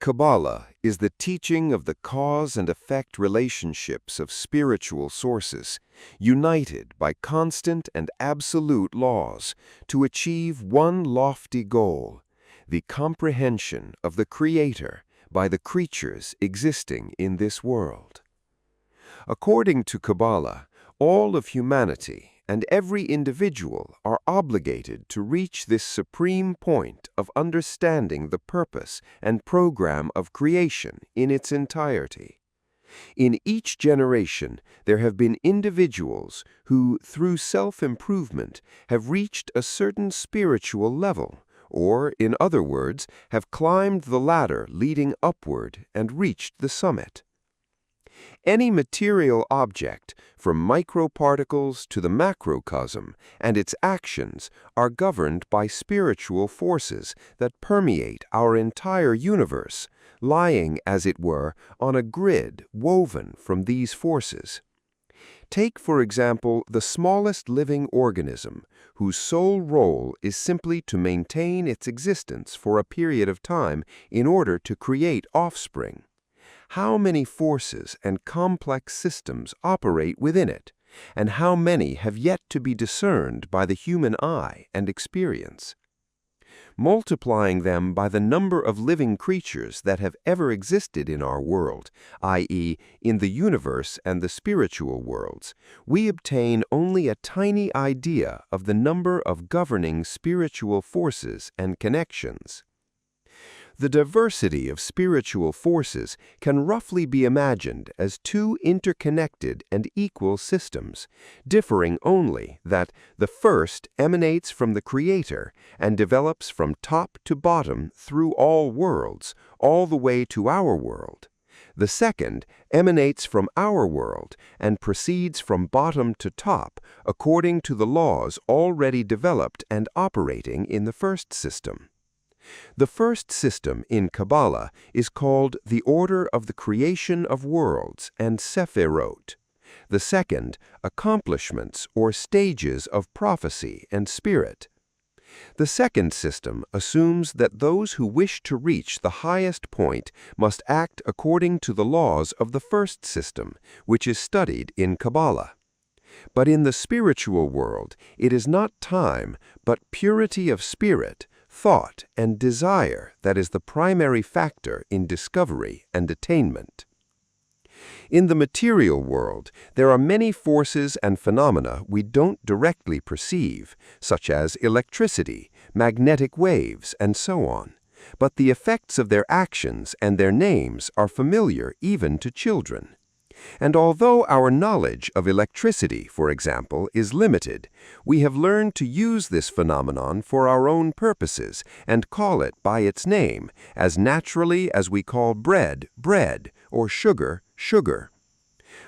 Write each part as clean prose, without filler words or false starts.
Kabbalah is the teaching of the cause and effect relationships of spiritual sources, united by constant and absolute laws to achieve one lofty goal, the comprehension of the Creator by the creatures existing in this world. According to Kabbalah, all of humanity and every individual are obligated to reach this supreme point of understanding the purpose and program of creation in its entirety. In each generation, there have been individuals who, through self-improvement, have reached a certain spiritual level, or, in other words, have climbed the ladder leading upward and reached the summit. Any material object, from microparticles to the macrocosm, and its actions are governed by spiritual forces that permeate our entire universe, lying, as it were, on a grid woven from these forces. Take, for example, the smallest living organism, whose sole role is simply to maintain its existence for a period of time in order to create offspring. How many forces and complex systems operate within it, and how many have yet to be discerned by the human eye and experience? Multiplying them by the number of living creatures that have ever existed in our world, i.e., in the universe and the spiritual worlds, we obtain only a tiny idea of the number of governing spiritual forces and connections. The diversity of spiritual forces can roughly be imagined as two interconnected and equal systems, differing only that the first emanates from the Creator and develops from top to bottom through all worlds, all the way to our world. The second emanates from our world and proceeds from bottom to top according to the laws already developed and operating in the first system. The first system in Kabbalah is called the order of the creation of worlds and Sephirot. The second, accomplishments or stages of prophecy and spirit. The second system assumes that those who wish to reach the highest point must act according to the laws of the first system, which is studied in Kabbalah. But in the spiritual world, it is not time, but purity of spirit, thought, and desire that is the primary factor in discovery and attainment. In the material world, there are many forces and phenomena we don't directly perceive, such as electricity, magnetic waves, and so on. But the effects of their actions and their names are familiar even to children. And although our knowledge of electricity, for example, is limited, we have learned to use this phenomenon for our own purposes and call it by its name, as naturally as we call bread, bread, or sugar, sugar.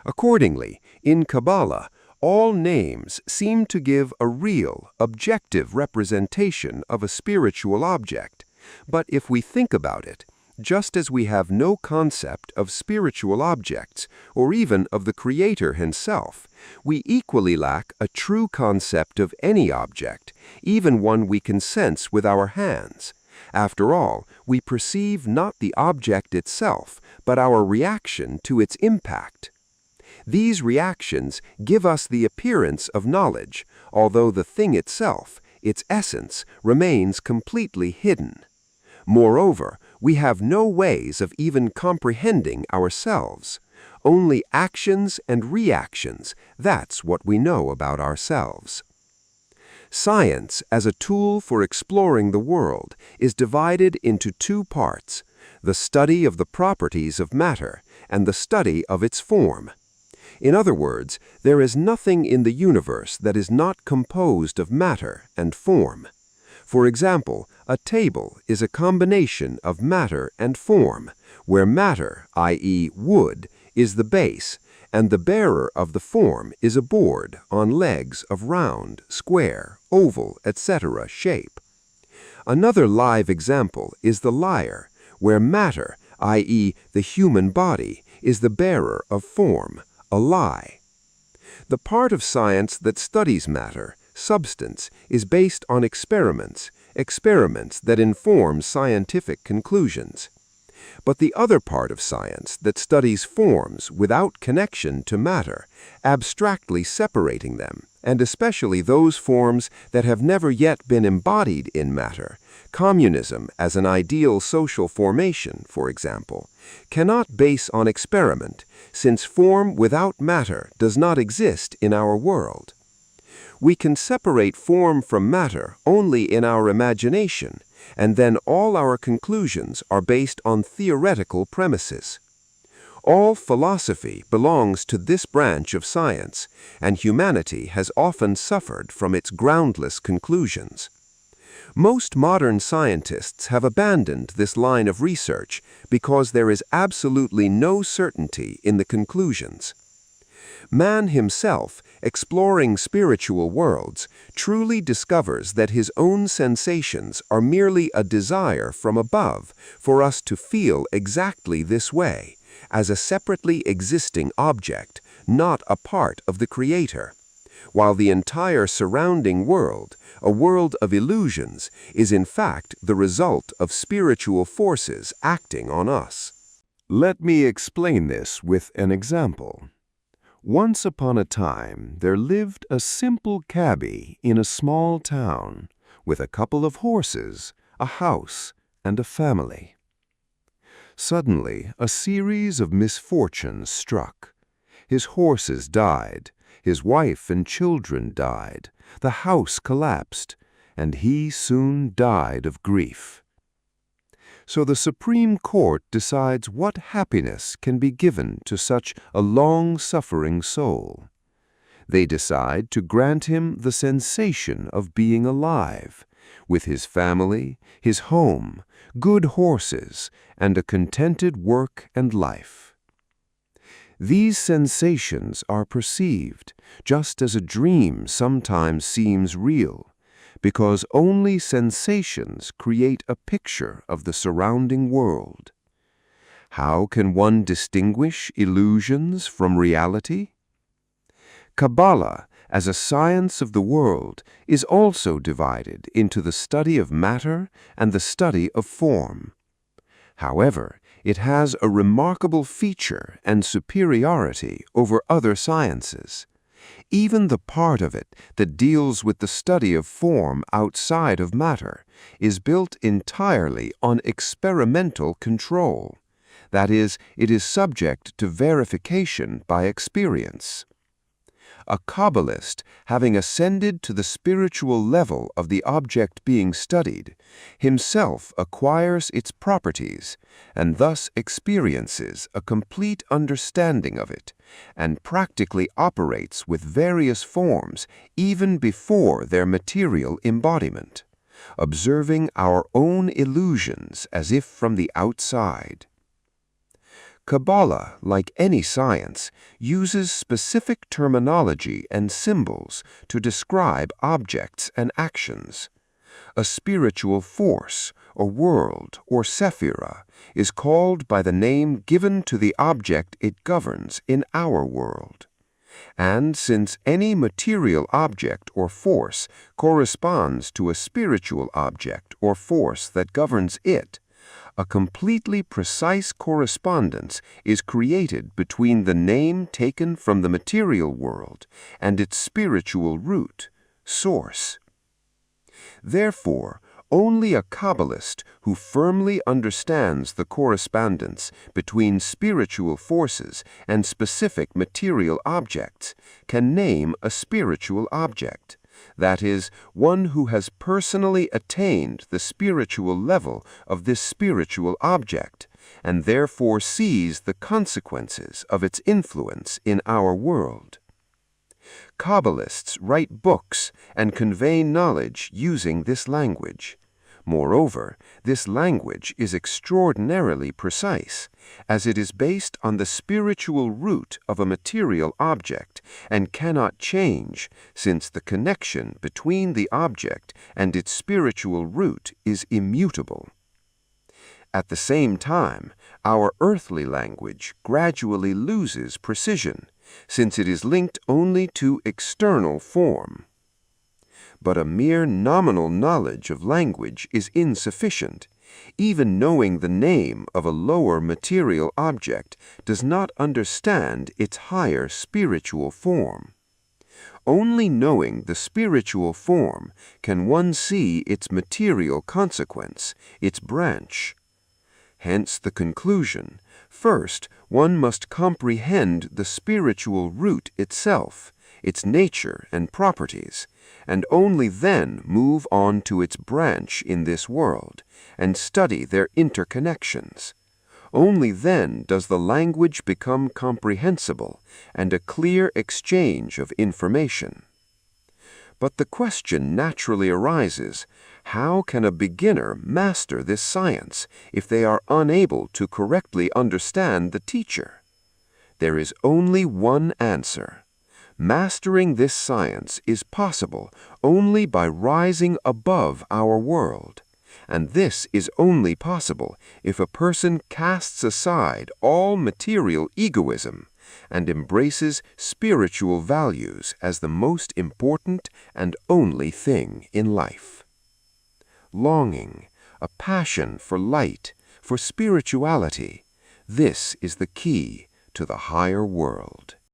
Accordingly, in Kabbalah, all names seem to give a real, objective representation of a spiritual object. But if we think about it, just as we have no concept of spiritual objects, or even of the Creator Himself, we equally lack a true concept of any object, even one we can sense with our hands. After all, we perceive not the object itself, but our reaction to its impact. These reactions give us the appearance of knowledge, although the thing itself, its essence, remains completely hidden. Moreover, we have no ways of even comprehending ourselves. Only actions and reactions, that's what we know about ourselves. Science, as a tool for exploring the world, is divided into two parts: the study of the properties of matter and the study of its form. In other words, there is nothing in the universe that is not composed of matter and form. For example, a table is a combination of matter and form, where matter, i.e., wood, is the base, and the bearer of the form is a board on legs of round, square, oval, etc. shape. Another live example is the lyre, where matter, i.e., the human body, is the bearer of form, a lie. The part of science that studies matter, substance, is based on experiments that inform scientific conclusions. But the other part of science that studies forms without connection to matter, abstractly separating them, and especially those forms that have never yet been embodied in matter, communism as an ideal social formation, for example, cannot base on experiment, since form without matter does not exist in our world. We can separate form from matter only in our imagination, and then all our conclusions are based on theoretical premises. All philosophy belongs to this branch of science, and humanity has often suffered from its groundless conclusions. Most modern scientists have abandoned this line of research because there is absolutely no certainty in the conclusions. Man himself, exploring spiritual worlds, truly discovers that his own sensations are merely a desire from above for us to feel exactly this way, as a separately existing object, not a part of the Creator, while the entire surrounding world, a world of illusions, is in fact the result of spiritual forces acting on us. Let me explain this with an example. Once upon a time, there lived a simple Cabbie in a small town, with a couple of horses, a house, and a family. Suddenly, a series of misfortunes struck. His horses died, his wife and children died, the house collapsed, and he soon died of grief. So the Supreme Court decides what happiness can be given to such a long-suffering soul. They decide to grant him the sensation of being alive, with his family, his home, good horses, and a contented work and life. These sensations are perceived, just as a dream sometimes seems real, because only sensations create a picture of the surrounding world. How can one distinguish illusions from reality? Kabbalah, as a science of the world, is also divided into the study of matter and the study of form. However, it has a remarkable feature and superiority over other sciences. Even the part of it that deals with the study of form outside of matter is built entirely on experimental control. That is, it is subject to verification by experience. A Kabbalist, having ascended to the spiritual level of the object being studied, himself acquires its properties, and thus experiences a complete understanding of it, and practically operates with various forms even before their material embodiment, observing our own illusions as if from the outside. Kabbalah, like any science, uses specific terminology and symbols to describe objects and actions. A spiritual force, a world, or Sephirot is called by the name given to the object it governs in our world. And since any material object or force corresponds to a spiritual object or force that governs it, a completely precise correspondence is created between the name taken from the material world and its spiritual root, source. Therefore, only a Kabbalist who firmly understands the correspondence between spiritual forces and specific material objects can name a spiritual object. That is, one who has personally attained the spiritual level of this spiritual object, and therefore sees the consequences of its influence in our world. Kabbalists write books and convey knowledge using this language. Moreover, this language is extraordinarily precise, as it is based on the spiritual root of a material object and cannot change, since the connection between the object and its spiritual root is immutable. At the same time, our earthly language gradually loses precision, since it is linked only to external form. But a mere nominal knowledge of language is insufficient. Even knowing the name of a lower material object does not understand its higher spiritual form. Only knowing the spiritual form can one see its material consequence, its branch. Hence the conclusion: first, one must comprehend the spiritual root itself, its nature and properties, and only then move on to its branch in this world, and study their interconnections. Only then does the language become comprehensible and a clear exchange of information. But the question naturally arises: how can a beginner master this science if they are unable to correctly understand the teacher? There is only one answer. Mastering this science is possible only by rising above our world. And this is only possible if a person casts aside all material egoism and embraces spiritual values as the most important and only thing in life. Longing, a passion for light, for spirituality, this is the key to the higher world.